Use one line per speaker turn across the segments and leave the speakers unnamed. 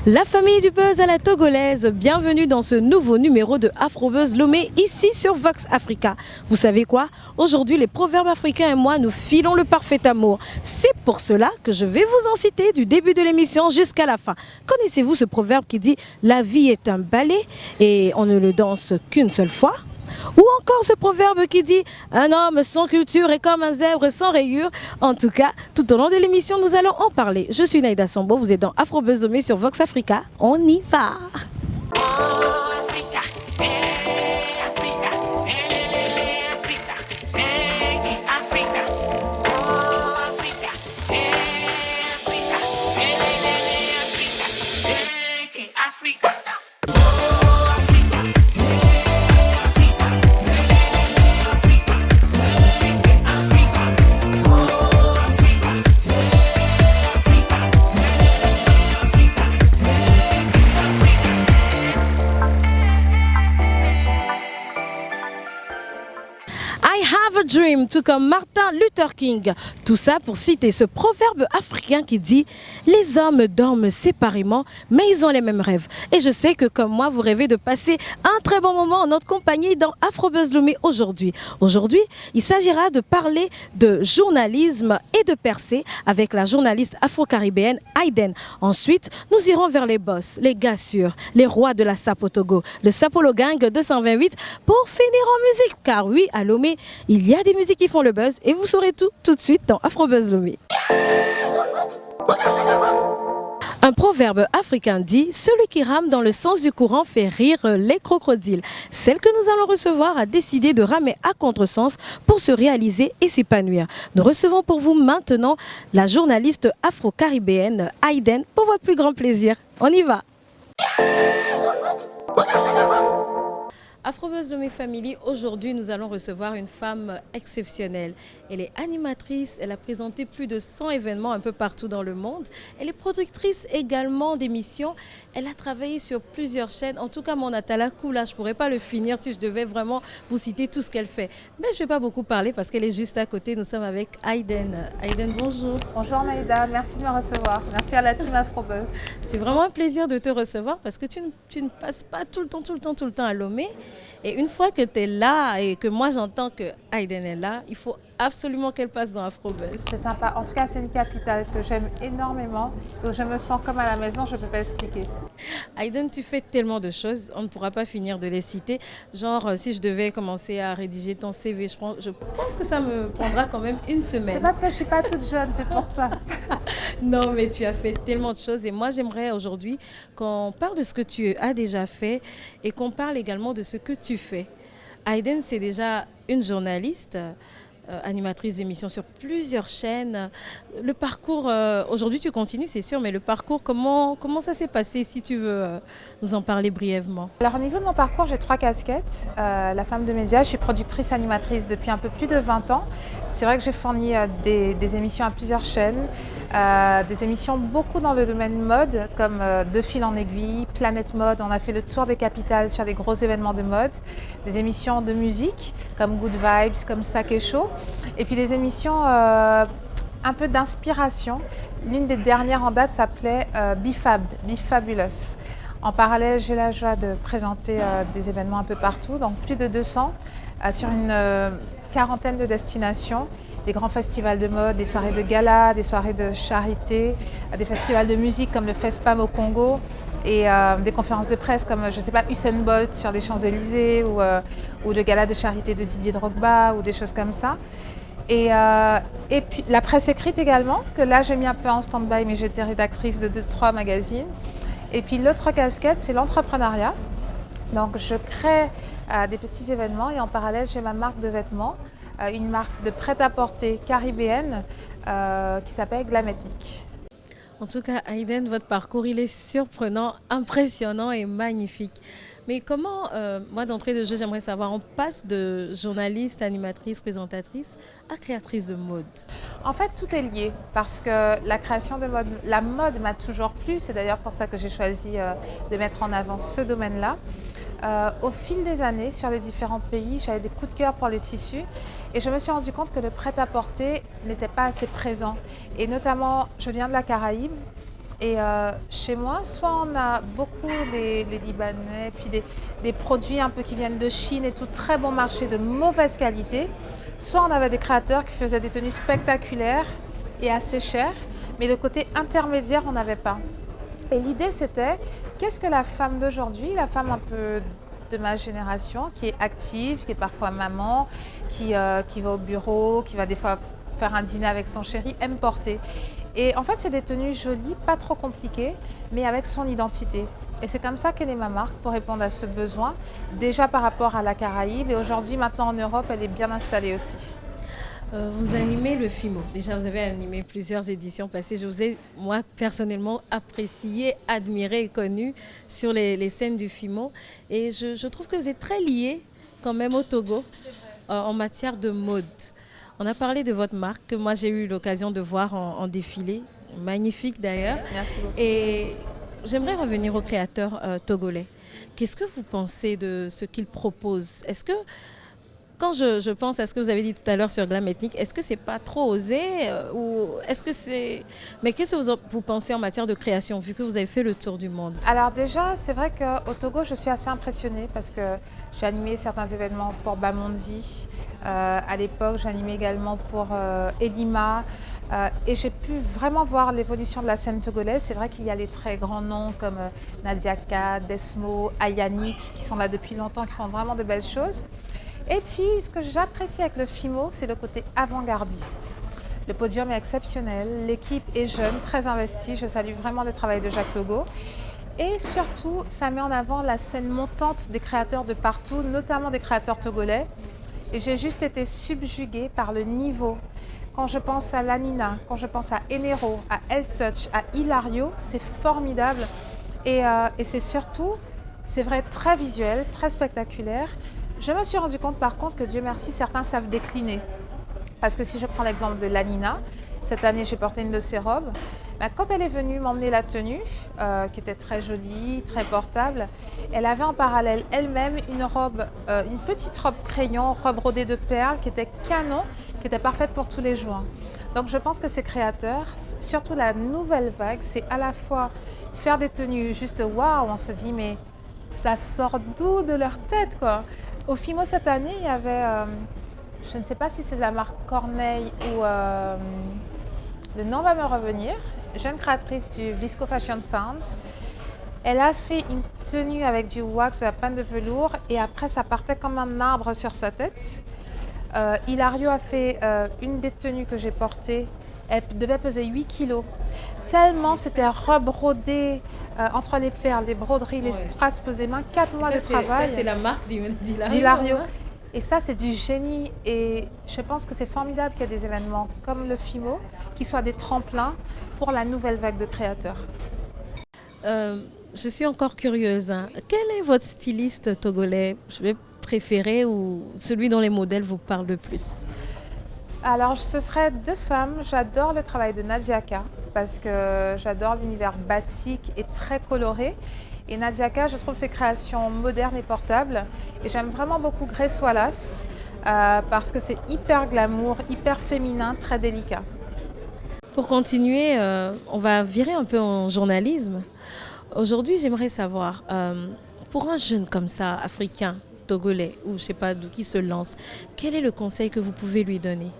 La famille du buzz à la togolaise, bienvenue dans ce nouveau numéro de Afrobuzz Lomé ici sur Vox Africa. Vous savez quoi? Aujourd'hui, les proverbes africains et moi, nous filons le parfait amour. C'est pour cela que je vais vous en citer du début de l'émission jusqu'à la fin. Connaissez-vous ce proverbe qui dit « La vie est un ballet et on ne le danse qu'une seule fois » ? Ou encore ce proverbe qui dit « Un homme sans culture est comme un zèbre sans rayures ». En tout cas, tout au long de l'émission, nous allons en parler. Je suis Naïda Sambo, vous êtes dans Afrobuzz Lomé sur Vox Africa. On y va! Dream, tout comme Martin Luther King. Tout ça pour citer ce proverbe africain qui dit « Les hommes dorment séparément, mais ils ont les mêmes rêves ». Et je sais que comme moi, vous rêvez de passer un très bon moment en notre compagnie dans Afrobuzz Lomé aujourd'hui. Aujourd'hui, il s'agira de parler de journalisme et de percée avec la journaliste afro-caribéenne Aïden. Ensuite, nous irons vers les boss, les gars sûrs, les rois de la Sapo Togo, le Sapolo Gang 228 pour finir en musique. Car oui, à Lomé, il y a des musiques qui font le buzz et vous saurez tout de suite dans Afrobuzz Lomé. Un proverbe africain dit « Celui qui rame dans le sens du courant fait rire les crocodiles ». Celle que nous allons recevoir a décidé de ramer à contresens pour se réaliser et s'épanouir. Nous recevons pour vous maintenant la journaliste afro-caribéenne Aïden pour votre plus grand plaisir. On y va! Afrobuzz Lomé Family, aujourd'hui nous allons recevoir une femme exceptionnelle. Elle est animatrice, elle a présenté plus de 100 événements un peu partout dans le monde. Elle est productrice également d'émissions. Elle a travaillé sur plusieurs chaînes. En tout cas, mon Atalakou, là, je ne pourrais pas le finir si je devais vraiment vous citer tout ce qu'elle fait. Mais je ne vais pas beaucoup parler parce qu'elle est juste à côté. Nous sommes avec Aïden. Aïden, bonjour.
Bonjour Naïda, merci de me recevoir. Merci à la team Afrobuzz.
C'est vraiment un plaisir de te recevoir parce que tu ne passes pas tout le temps à Lomé. Et une fois que tu es là et que moi j'entends que Aïden est là, il faut absolument qu'elle passe dans Afrobuzz.
C'est sympa. En tout cas, c'est une capitale que j'aime énormément, où je me sens comme à la maison, je ne peux pas expliquer.
Aïden, tu fais tellement de choses, on ne pourra pas finir de les citer. Genre, si je devais commencer à rédiger ton CV, je pense que ça me prendra quand même une semaine.
C'est parce que je ne suis pas toute jeune, c'est pour ça.
Non, mais tu as fait tellement de choses et moi, j'aimerais aujourd'hui qu'on parle de ce que tu as déjà fait et qu'on parle également de ce que tu fais. Aïden, c'est déjà une journaliste, animatrice d'émissions sur plusieurs chaînes. Le parcours, aujourd'hui tu continues c'est sûr, mais le parcours, comment ça s'est passé si tu veux nous en parler brièvement?
Alors au niveau de mon parcours, j'ai 3 casquettes. La femme de médias, je suis productrice animatrice depuis un peu plus de 20 ans. C'est vrai que j'ai fourni des émissions à plusieurs chaînes, des émissions beaucoup dans le domaine mode, comme De fil en aiguille, Planète Mode, on a fait le tour des capitales sur les gros événements de mode, des émissions de musique comme Good Vibes, comme Saké Show, et puis des émissions un peu d'inspiration. L'une des dernières en date s'appelait Bifabulous. En parallèle, j'ai la joie de présenter des événements un peu partout, donc plus de 200 sur une quarantaine de destinations, des grands festivals de mode, des soirées de gala, des soirées de charité, des festivals de musique comme le FESPAM au Congo et des conférences de presse comme, je ne sais pas, Usain Bolt sur les Champs-Élysées ou le gala de charité de Didier Drogba ou des choses comme ça. Et puis la presse écrite également, que là j'ai mis un peu en stand-by, mais j'étais rédactrice de 2-3 magazines. Et puis l'autre casquette, c'est l'entrepreneuriat. Donc je crée des petits événements et en parallèle j'ai ma marque de vêtements, une marque de prêt-à-porter caribéenne qui s'appelle Glam Ethnic.
En tout cas, Aïden, votre parcours, il est surprenant, impressionnant et magnifique. Mais comment, moi d'entrée de jeu, j'aimerais savoir, on passe de journaliste, animatrice, présentatrice à créatrice de mode?
En fait, tout est lié parce que la création de mode, la mode m'a toujours plu. C'est d'ailleurs pour ça que j'ai choisi de mettre en avant ce domaine-là. Au fil des années, sur les différents pays, j'avais des coups de cœur pour les tissus et je me suis rendu compte que le prêt-à-porter n'était pas assez présent. Et notamment, je viens de la Caraïbe Et chez moi, soit on a beaucoup les Libanais, puis des produits un peu qui viennent de Chine et tout, très bon marché de mauvaise qualité. Soit on avait des créateurs qui faisaient des tenues spectaculaires et assez chères, mais le côté intermédiaire, on n'avait pas. Et l'idée, c'était, qu'est-ce que la femme d'aujourd'hui, la femme un peu de ma génération, qui est active, qui est parfois maman, qui va au bureau, qui va des fois faire un dîner avec son chéri, aime porter. Et en fait, c'est des tenues jolies, pas trop compliquées, mais avec son identité. Et c'est comme ça qu'elle est ma marque pour répondre à ce besoin, déjà par rapport à la Caraïbe. Et aujourd'hui, maintenant en Europe, elle est bien installée aussi.
Vous animez le FIMO. Déjà, vous avez animé plusieurs éditions passées. Je vous ai, moi, personnellement, apprécié, admiré et connu sur les scènes du FIMO. Et je trouve que vous êtes très lié quand même au Togo en matière de mode. On a parlé de votre marque que moi j'ai eu l'occasion de voir en défilé, magnifique d'ailleurs.
Merci beaucoup.
Et j'aimerais revenir au créateur togolais. Qu'est-ce que vous pensez de ce qu'il propose? Est-ce que, quand je pense à ce que vous avez dit tout à l'heure sur Glam Ethnique, est-ce que c'est pas trop osé ou est-ce que c'est... Mais qu'est-ce que vous pensez en matière de création, vu que vous avez fait le tour du monde?
Alors déjà, c'est vrai qu'au Togo, je suis assez impressionnée parce que j'ai animé certains événements pour Bamondi. À l'époque, j'animais également pour Edima. Et j'ai pu vraiment voir l'évolution de la scène togolaise. C'est vrai qu'il y a les très grands noms comme Nadia Ka, Desmo, Ayanik, qui sont là depuis longtemps, qui font vraiment de belles choses. Et puis, ce que j'apprécie avec le FIMO, c'est le côté avant-gardiste. Le podium est exceptionnel, l'équipe est jeune, très investie. Je salue vraiment le travail de Jacques Logo. Et surtout, ça met en avant la scène montante des créateurs de partout, notamment des créateurs togolais. Et j'ai juste été subjuguée par le niveau. Quand je pense à Lanina, quand je pense à Enero, à El Touch, à Hilario, c'est formidable. Et c'est surtout, c'est vrai, très visuel, très spectaculaire. Je me suis rendu compte par contre que Dieu merci, certains savent décliner. Parce que si je prends l'exemple de Lanina, cette année j'ai porté une de ses robes. Quand elle est venue m'emmener la tenue, qui était très jolie, très portable, elle avait en parallèle elle-même une robe, une petite robe crayon, robe brodée de perles, qui était canon, qui était parfaite pour tous les jours. Donc je pense que ces créateurs, surtout la nouvelle vague, c'est à la fois faire des tenues juste waouh, on se dit mais ça sort d'où de leur tête quoi. Au FIMO cette année, il y avait, je ne sais pas si c'est la marque Corneille ou le nom va me revenir, jeune créatrice du Visco Fashion Fund. Elle a fait une tenue avec du wax, de la pâte de velours et après ça partait comme un arbre sur sa tête. Hilario a fait une des tenues que j'ai portées, elle devait peser 8 kilos. Tellement c'était rebrodé entre les perles, les broderies, les strass pesées main, 4 mois de travail.
Ça, c'est la marque
d'Hilario. Et ça, c'est du génie. Et je pense que c'est formidable qu'il y ait des événements comme le FIMO qui soient des tremplins pour la nouvelle vague de créateurs.
Je suis encore curieuse. Hein. Quel est votre styliste togolais préféré ou celui dont les modèles vous parlent le plus?
Alors, ce serait deux femmes. J'adore le travail de Nadia Ka parce que j'adore l'univers batik et très coloré. Et Nadia Ka, je trouve ses créations modernes et portables. Et j'aime vraiment beaucoup Grace Wallace parce que c'est hyper glamour, hyper féminin, très délicat.
Pour continuer, on va virer un peu en journalisme. Aujourd'hui, j'aimerais savoir, pour un jeune comme ça, africain, togolais, ou je ne sais pas d'où qui se lance, quel est le conseil que vous pouvez lui donner?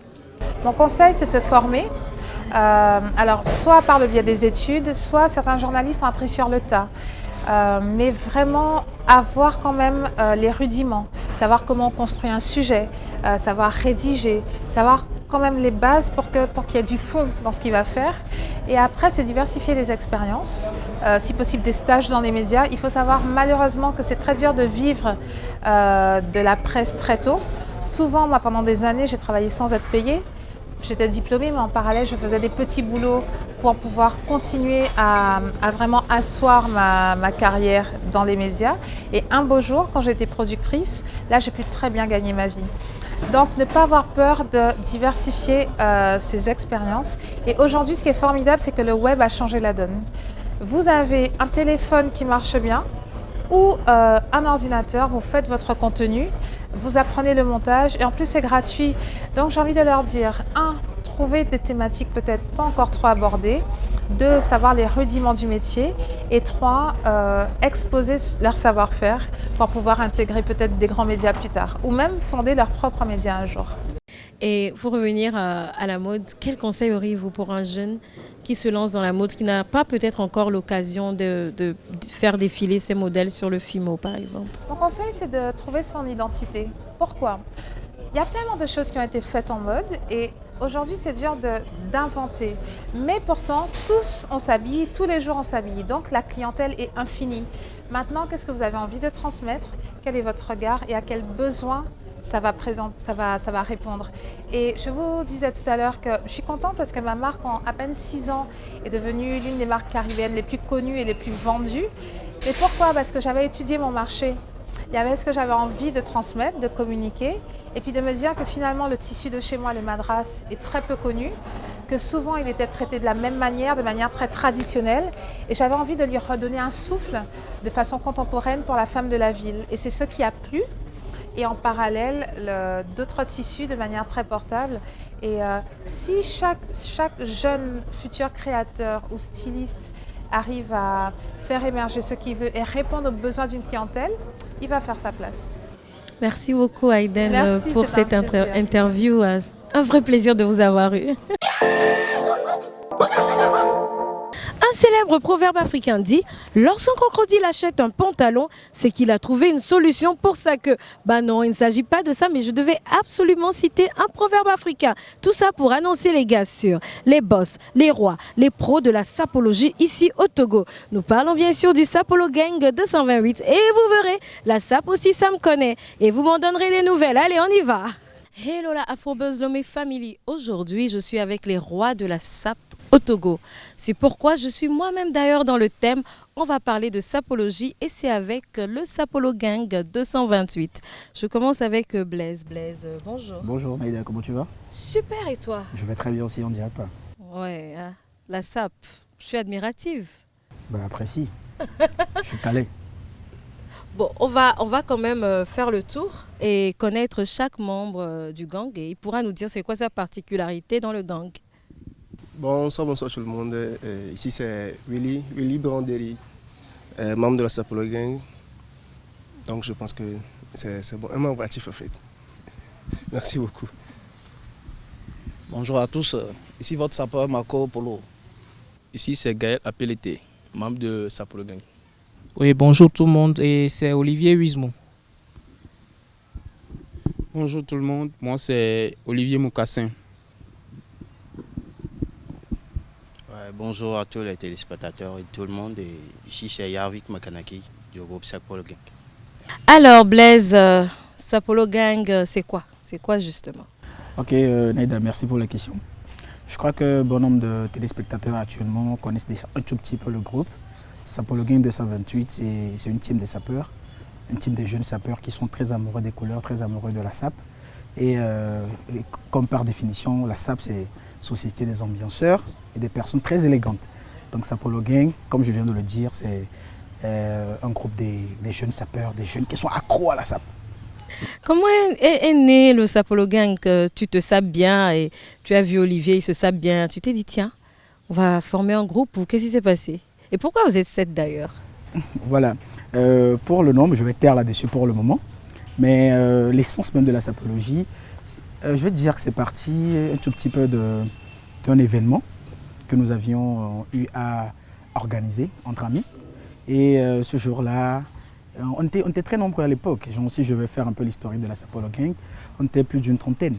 Mon conseil, c'est se former. Alors, soit par le biais des études, soit certains journalistes ont appris sur le tas. Mais vraiment avoir quand même les rudiments, savoir comment on construit un sujet, savoir rédiger, savoir quand même les bases pour qu'il y ait du fond dans ce qu'il va faire. Et après, c'est diversifier les expériences, si possible des stages dans les médias. Il faut savoir malheureusement que c'est très dur de vivre de la presse très tôt. Souvent, moi, pendant des années, j'ai travaillé sans être payée. J'étais diplômée, mais en parallèle, je faisais des petits boulots pour pouvoir continuer à vraiment asseoir ma carrière dans les médias. Et un beau jour, quand j'étais productrice, là, j'ai pu très bien gagner ma vie. Donc, ne pas avoir peur de diversifier ses expériences. Et aujourd'hui, ce qui est formidable, c'est que le web a changé la donne. Vous avez un téléphone qui marche bien ou un ordinateur, vous faites votre contenu, vous apprenez le montage et en plus c'est gratuit. Donc j'ai envie de leur dire, trouvez des thématiques peut-être pas encore trop abordées. 2, savoir les rudiments du métier. Et 3, exposer leur savoir-faire pour pouvoir intégrer peut-être des grands médias plus tard. Ou même fonder leur propre média un jour.
Et pour revenir à la mode, quel conseil auriez-vous pour un jeune qui se lance dans la mode, qui n'a pas peut-être encore l'occasion de faire défiler ses modèles sur le Fimo, par exemple?
Mon conseil, c'est de trouver son identité. Pourquoi? Il y a tellement de choses qui ont été faites en mode et aujourd'hui, c'est dur d'inventer. Mais pourtant, tous on s'habille, tous les jours on s'habille. Donc la clientèle est infinie. Maintenant, qu'est-ce que vous avez envie de transmettre? Quel est votre regard et à quel besoin ça va répondre. Et je vous disais tout à l'heure que je suis contente parce que ma marque, en à peine 6 ans, est devenue l'une des marques caribéennes les plus connues et les plus vendues. Mais pourquoi? Parce que j'avais étudié mon marché. Il y avait ce que j'avais envie de transmettre, de communiquer, et puis de me dire que finalement le tissu de chez moi, les madras, est très peu connu, que souvent il était traité de la même manière, de manière très traditionnelle, et j'avais envie de lui redonner un souffle de façon contemporaine pour la femme de la ville. Et c'est ce qui a plu. Et en parallèle, d'autres tissus de manière très portable. Et si chaque jeune futur créateur ou styliste arrive à faire émerger ce qu'il veut et répondre aux besoins d'une clientèle, il va faire sa place.
Merci beaucoup Aïden.
Merci,
pour cette interview. Un vrai plaisir de vous avoir eu. Un célèbre proverbe africain dit « Lorsqu'un crocodile achète un pantalon, c'est qu'il a trouvé une solution pour sa queue. » Bah non, il ne s'agit pas de ça, mais je devais absolument citer un proverbe africain. Tout ça pour annoncer les gars sûrs, les boss, les rois, les pros de la sapologie ici au Togo. Nous parlons bien sûr du Sapolo Gang 228 et vous verrez, la sap aussi ça me connaît. Et vous m'en donnerez des nouvelles. Allez, on y va. Hello la Afrobuzz Lomé Family. Aujourd'hui, je suis avec les rois de la sap au Togo. C'est pourquoi je suis moi-même d'ailleurs dans le thème. On va parler de sapologie et c'est avec le Sapolo Gang 228. Je commence avec Blaise. Blaise, bonjour.
Bonjour Maïda, comment tu vas?
Super, et toi?
Je vais très bien aussi, on dirait pas.
Ouais, la sap, je suis admirative.
Bah apprécie, je suis calé.
Bon, on va quand même faire le tour et connaître chaque membre du gang et il pourra nous dire c'est quoi sa particularité dans le gang.
Bonsoir tout le monde. Ici c'est Willy Branderi, membre de la Sapolo Gang. Donc je pense que c'est bon, un membre actif en fait. Merci beaucoup.
Bonjour à tous, ici votre sapeur Marco Polo.
Ici c'est Gaël Apelete, membre de Sapolo Gang.
Oui, bonjour tout le monde, et c'est Olivier Huismont.
Bonjour tout le monde, moi c'est Olivier Moukassin.
Bonjour à tous les téléspectateurs et tout le monde. Et ici c'est Yarvik Makanaki du groupe Sapolo Gang.
Alors Blaise, Sapolo Gang, c'est quoi? C'est quoi justement?
Ok Naïda, merci pour la question. Je crois que bon nombre de téléspectateurs actuellement connaissent déjà un tout petit peu le groupe. Sapolo Gang 228, c'est une team de sapeurs, une team de jeunes sapeurs qui sont très amoureux des couleurs, très amoureux de la sap. Et comme par définition, la sap c'est société des ambianceurs et des personnes très élégantes. Donc Sapolo Gang, comme je viens de le dire, c'est un groupe des jeunes sapeurs, des jeunes qui sont accros à la sap.
Comment est né le Sapolo Gang? Tu te sapes bien et tu as vu Olivier, il se sape bien. Tu t'es dit tiens, on va former un groupe ou qu'est-ce qui s'est passé? Et pourquoi vous êtes 7 d'ailleurs?
Voilà, pour le nom, je vais taire là-dessus pour le moment. Mais l'essence même de la sapologie, je vais te dire que c'est parti un tout petit peu d'un événement que nous avions eu à organiser entre amis. Et ce jour-là, on était très nombreux à l'époque. Si je vais faire un peu l'historique de la Sapolo Gang, on était plus d'une trentaine.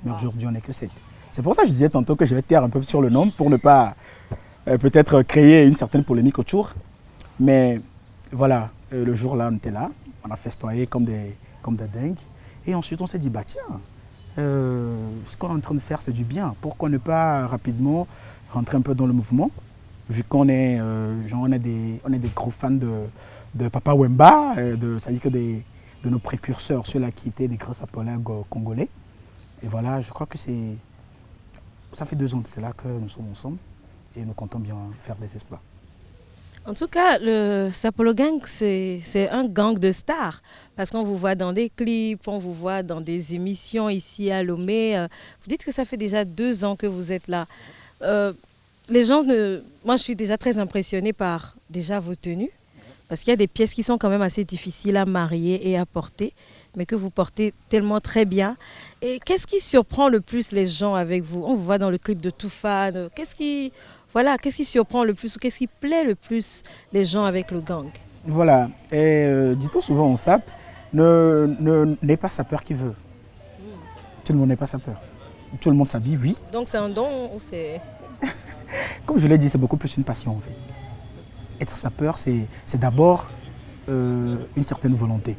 Mais aujourd'hui, on n'est que 7. C'est pour ça que je disais tantôt que je vais taire un peu sur le nom pour ne pas peut-être créer une certaine polémique autour. Mais voilà, le jour-là, on était là, on a festoyé comme des dingues. Et ensuite, on s'est dit, bah tiens, ce qu'on est en train de faire, c'est du bien. Pourquoi ne pas rapidement rentrer un peu dans le mouvement, vu qu'on est, on est des gros fans de Papa Wemba, c'est-à-dire que de nos précurseurs, ceux-là qui étaient des grands sapologues congolais. Et voilà, je crois que ça fait 2 ans de cela que nous sommes ensemble et nous comptons bien faire des exploits. En
tout cas, le Sapolo Gang, c'est un gang de stars. Parce qu'on vous voit dans des clips, on vous voit dans des émissions ici à Lomé. Vous dites que ça fait déjà 2 ans que vous êtes là. les gens ne... Moi, je suis déjà très impressionnée par déjà vos tenues. Parce qu'il y a des pièces qui sont quand même assez difficiles à marier et à porter, mais que vous portez tellement très bien. Et qu'est-ce qui surprend le plus les gens avec vous? On vous voit dans le clip de Toufan. Qu'est-ce qui surprend le plus ou qu'est-ce qui plaît le plus les gens avec le gang?
Voilà. Et dit-on souvent en SAP, n'est pas sapeur qui veut. Tout le monde n'est pas sapeur. Tout le monde s'habille, oui.
Donc c'est un don ou c'est...
Comme je l'ai dit, c'est beaucoup plus une passion en fait. Être sapeur, c'est d'abord une certaine volonté.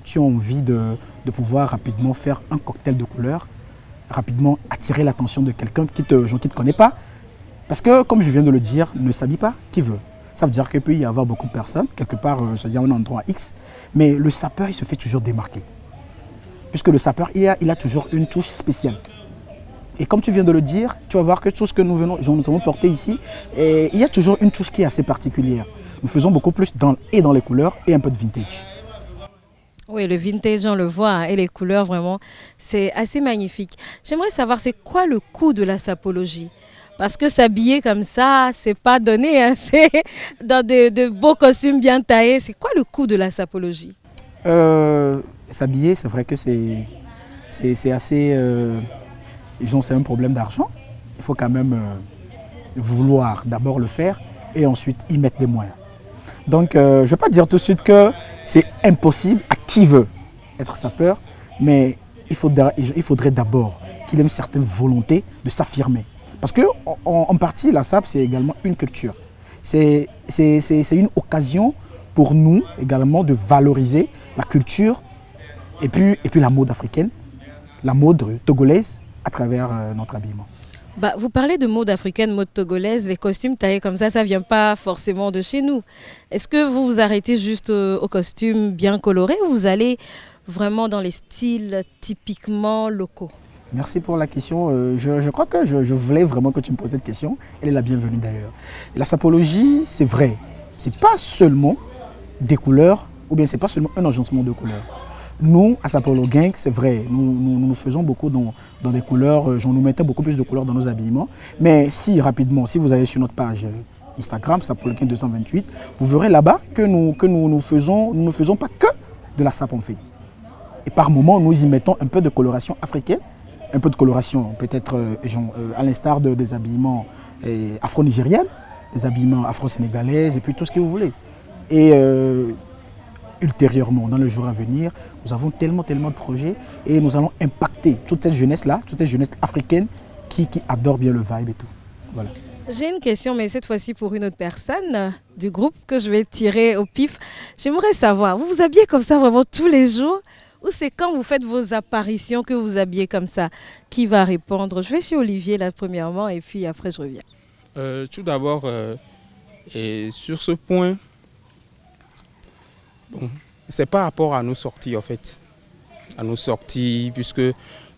Tu as envie de pouvoir rapidement faire un cocktail de couleurs, rapidement attirer l'attention de quelqu'un qui ne te connaît pas. Parce que, comme je viens de le dire, ne s'habille pas qui veut. Ça veut dire qu'il peut y avoir beaucoup de personnes, quelque part, c'est-à-dire un endroit X, mais le sapeur, il se fait toujours démarquer. Puisque le sapeur, il a toujours une touche spéciale. Et comme tu viens de le dire, tu vas voir que tout ce que nous avons porté ici, et il y a toujours une touche qui est assez particulière. Nous faisons beaucoup plus dans les couleurs et un peu de vintage.
Oui, le vintage, on le voit, hein, et les couleurs, vraiment, c'est assez magnifique. J'aimerais savoir, c'est quoi le coût de la sapologie? Parce que s'habiller comme ça, c'est pas donné, hein, c'est dans de beaux costumes bien taillés. C'est quoi le coût de la sapologie?
S'habiller, c'est vrai que c'est assez... c'est un problème d'argent. Il faut quand même vouloir d'abord le faire et ensuite y mettre des moyens. Donc, je ne vais pas dire tout de suite que c'est impossible à qui veut être sapeur, mais il faudrait d'abord qu'il ait une certaine volonté de s'affirmer. Parce qu'en partie, la SAP, c'est également une culture. C'est une occasion pour nous également de valoriser la culture et puis la mode africaine, la mode togolaise à travers notre habillement.
Bah, vous parlez de mode africaine, mode togolaise, les costumes taillés comme ça ne vient pas forcément de chez nous. Est-ce que vous vous arrêtez juste aux costumes bien colorés ou vous allez vraiment dans les styles typiquement locaux?
Merci pour la question. Je crois que je voulais vraiment que tu me poses cette question. Elle est la bienvenue d'ailleurs. La sapologie, c'est vrai. Ce n'est pas seulement des couleurs, ou bien ce n'est pas seulement un agencement de couleurs. Nous, à Sapolo Gang, c'est vrai, nous faisons beaucoup dans des couleurs, nous mettons beaucoup plus de couleurs dans nos habillements. Mais si vous allez sur notre page Instagram, Sapolo Gang 228, vous verrez là-bas que nous ne faisons pas que de la sape en fait. Et par moments, nous y mettons un peu de coloration africaine, un peu de coloration peut-être à l'instar des habillements afro-nigériens, des habillements afro-sénégalais et puis tout ce que vous voulez. Et ultérieurement, dans les jours à venir, nous avons tellement de projets et nous allons impacter toute cette jeunesse-là, toute cette jeunesse africaine qui adore bien le vibe et tout. Voilà.
J'ai une question, mais cette fois-ci pour une autre personne du groupe que je vais tirer au pif. J'aimerais savoir, vous vous habillez comme ça vraiment tous les jours ou c'est quand vous faites vos apparitions que vous habillez comme ça? Qui va répondre? Je vais chez Olivier là premièrement et puis après je reviens.
Tout d'abord, et sur ce point, bon, c'est par rapport à nos sorties en fait. À nos sorties, puisque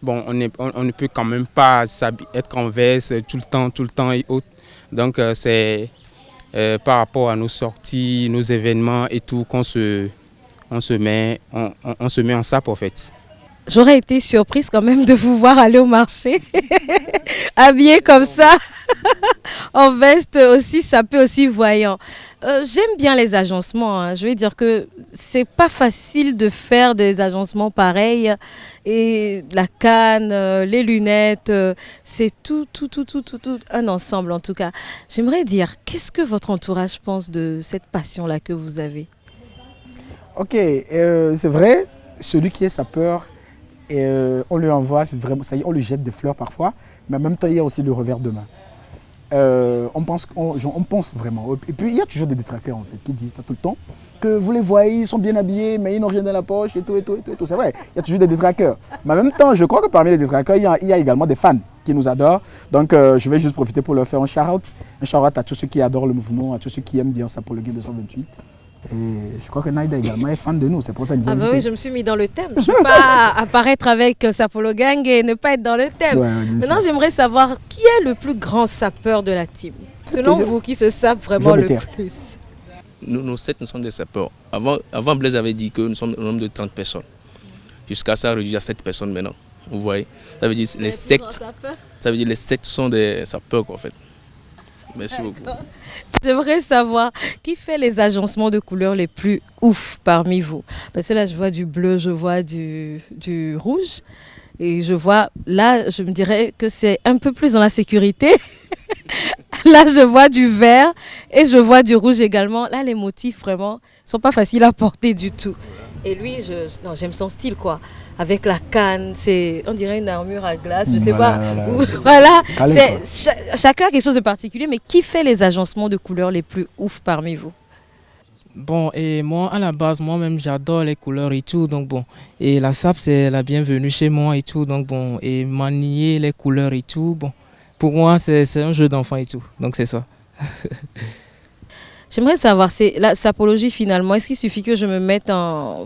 bon, on ne peut quand même pas être en veste tout le temps et autres. Donc c'est par rapport à nos sorties, nos événements et tout qu'on se met en sape en fait.
J'aurais été surprise quand même de vous voir aller au marché, habillé comme ça, en veste aussi, ça peut aussi voyant. J'aime bien les agencements, hein. Je vais dire que c'est pas facile de faire des agencements pareils. Et la canne, les lunettes, c'est tout un ensemble en tout cas. J'aimerais dire, qu'est-ce que votre entourage pense de cette passion-là que vous avez?
Ok, c'est vrai, celui qui est sapeur, on lui envoie, vraiment, ça y est, on lui jette des fleurs parfois, mais en même temps, il y a aussi le revers de main. On pense vraiment. Et puis, il y a toujours des détracteurs en fait, qui disent ça tout le temps, que vous les voyez, ils sont bien habillés, mais ils n'ont rien dans la poche et tout. C'est vrai, il y a toujours des détracteurs. Mais en même temps, je crois que parmi les détracteurs, il y a également des fans qui nous adorent. Donc, je vais juste profiter pour leur faire un shout-out. Un shout-out à tous ceux qui adorent le mouvement, à tous ceux qui aiment bien ça pour le Gang 228. Et je crois que Naïda également est fan de nous, c'est pour ça que
Ah bah oui, je me suis mis dans le thème. Je ne peux pas apparaître avec Sapolo Gang et ne pas être dans le thème.
Ouais,
maintenant, j'aimerais savoir qui est le plus grand sapeur de la team? Selon vous, qui se sape vraiment le plus?
Nous 7, nous sommes des sapeurs. Avant, Blaise avait dit que nous sommes un nombre de 30 personnes. Jusqu'à ça, réduit à 7 personnes maintenant. Vous voyez? Ça veut dire les sectes. Ça veut dire les sectes sont des sapeurs en fait. Merci beaucoup.
J'aimerais savoir qui fait les agencements de couleurs les plus ouf parmi vous. Parce que là, je vois du bleu, je vois du rouge. Et je vois, là, je me dirais que c'est un peu plus dans la sécurité. Là, je vois du vert et je vois du rouge également. Là, les motifs, vraiment, sont pas faciles à porter du tout. Et lui, j'aime son style, quoi. Avec la canne, on dirait une armure à glace, je sais pas. Voilà, chacun a quelque chose de particulier, mais qui fait les agencements de couleurs les plus ouf parmi vous?
Bon, et moi, à la base, moi-même, j'adore les couleurs et tout. Donc, bon, et la sape, c'est la bienvenue chez moi et tout. Donc, bon, et manier les couleurs et tout. Bon, pour moi, c'est un jeu d'enfant et tout. Donc, c'est ça.
J'aimerais savoir, c'est la sapologie finalement, est-ce qu'il suffit que je me mette en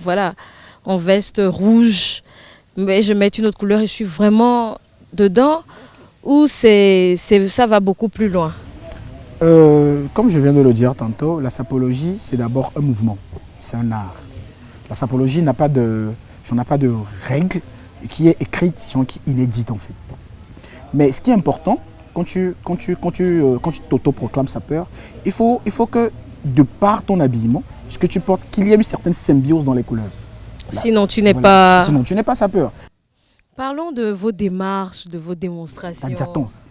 veste rouge, mais je mette une autre couleur et je suis vraiment dedans, ou ça va beaucoup plus loin?
Comme je viens de le dire tantôt, la sapologie, c'est d'abord un mouvement, c'est un art. La sapologie n'a pas de règle qui est écrite, qui est inédite en fait. Mais ce qui est important, quand tu t'auto-proclames sapeur, il faut que de par ton habillement, ce que tu portes, qu'il y ait une certaine symbiose dans les couleurs. Là,
sinon, tu n'es pas...
Sinon, tu n'es pas sapeur.
Parlons de vos démarches, de vos démonstrations.
La diatance.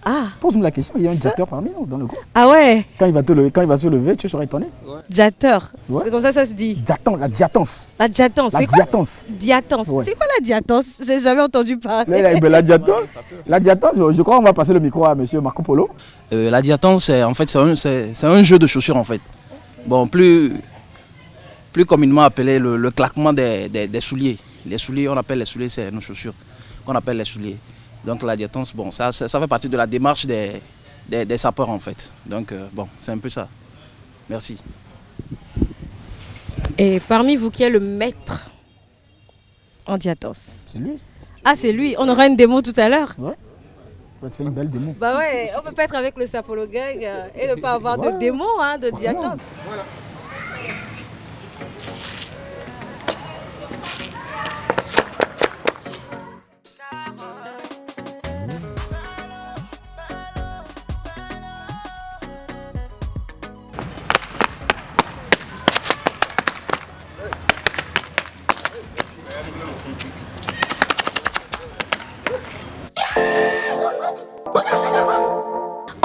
Ah.
Pose-moi la question, il y a un diateur parmi nous dans le groupe.
Ah ouais.
Quand il va se lever, tu seras étonné.
Diateur.
Ouais.
C'est comme ça se dit.
La diatance.
La diatance.
La
c'est
diatance.
Quoi diatance.
Ouais.
C'est quoi la diatance? J'ai jamais entendu parler.
La diatance, je crois qu'on va passer le micro à monsieur Marco Polo.
La diatance, en fait, c'est un jeu de chaussures en fait. Bon, plus communément appelé le claquement des souliers. Les souliers, on appelle les souliers, c'est nos chaussures qu'on appelle les souliers. Donc la diatance, bon, ça fait partie de la démarche des sapeurs en fait. Donc bon, c'est un peu ça. Merci.
Et parmi vous, qui est le maître en diatance?
C'est lui.
Ah, c'est lui. On aura une démo tout à l'heure.
Ouais. On va te faire une belle démo.
Bah ouais, on peut pas être avec le Sapolo Gang et ne pas avoir de démo, de diatance.
Voilà.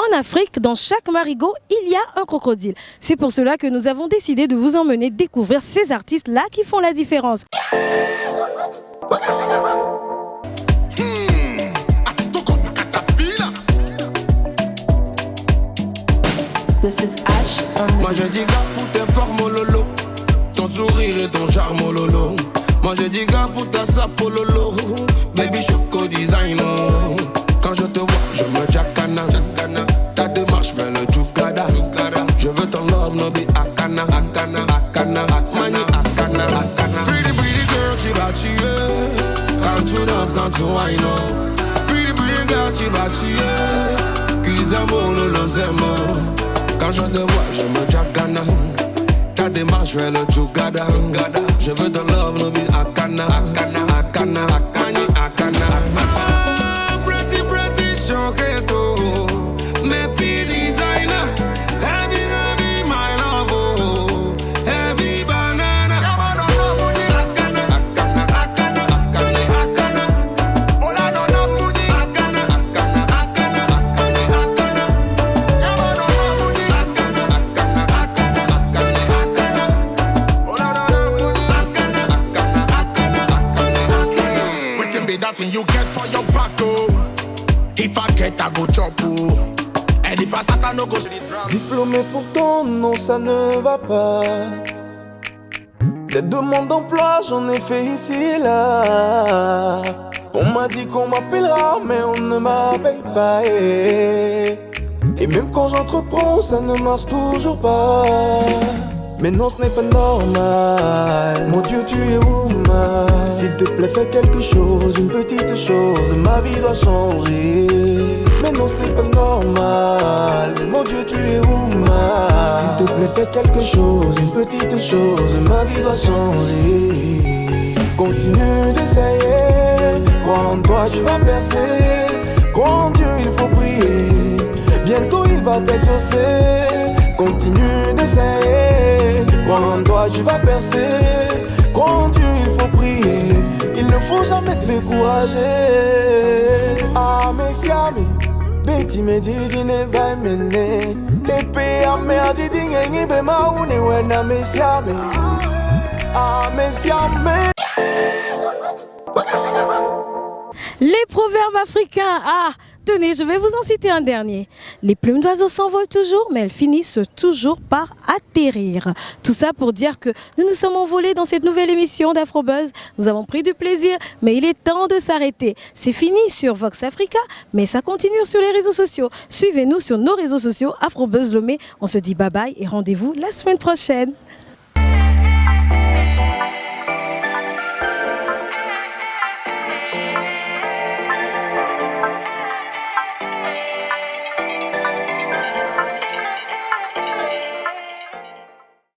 En Afrique, dans chaque marigot, il y a un crocodile. C'est pour cela que nous avons décidé de vous emmener découvrir ces artistes-là qui font la différence.
Moi je dis gars pour tes formes lolo, ton sourire et ton charme lolo. Moi je dis gars pour ta sape lolo, baby choco design. Quand je te vois, je me jacana. Ta démarche fait le chukada. Je veux ton love, no be akana. Mani akana. Pretty girl, tu vas tuer. Quand tu danses, quand tu whine. Pretty girl, tu vas tuer. Kizamo, lolo, zemo. Quand je te vois, je me jacana. Ta démarche fait le chukada. Je veux ton love, no be akana. Mani akana. Maybe designer, heavy, my love, oh, heavy banana. Waiting be that thing you get for your back, oh. If I get, I go chop, oh.
Diplômé pourtant, non ça ne va pas. Des demandes d'emploi, j'en ai fait ici et là. On m'a dit qu'on m'appellera, mais on ne m'appelle pas. Et même quand j'entreprends, ça ne marche toujours pas. Mais non, ce n'est pas normal. Mon Dieu, tu es woman. S'il te plaît, fais quelque chose, une petite chose. Ma vie doit changer. Mais non, ce n'est pas normal. Mon Dieu, tu es woman. S'il te plaît, fais quelque chose, une petite chose. Ma vie doit changer. Continue d'essayer. Crois en toi, tu vas percer. Crois en Dieu, il faut prier. Bientôt, il va va t'exaucer. Continue d'essayer. Crois en toi, tu vas percer. Crois en Dieu, il faut prier. Il ne faut jamais te décourager. Ah, messiami, Betty me dit, ne va mener. Épée à merde, dit, n'y be ma ou ne wena, messiami. Ah, messiami.
Les proverbes africains, tenez, je vais vous en citer un dernier. Les plumes d'oiseaux s'envolent toujours, mais elles finissent toujours par atterrir. Tout ça pour dire que nous nous sommes envolés dans cette nouvelle émission d'Afrobuzz. Nous avons pris du plaisir, mais il est temps de s'arrêter. C'est fini sur Vox Africa, mais ça continue sur les réseaux sociaux. Suivez-nous sur nos réseaux sociaux, Afrobuzz Lomé. On se dit bye bye et rendez-vous la semaine prochaine.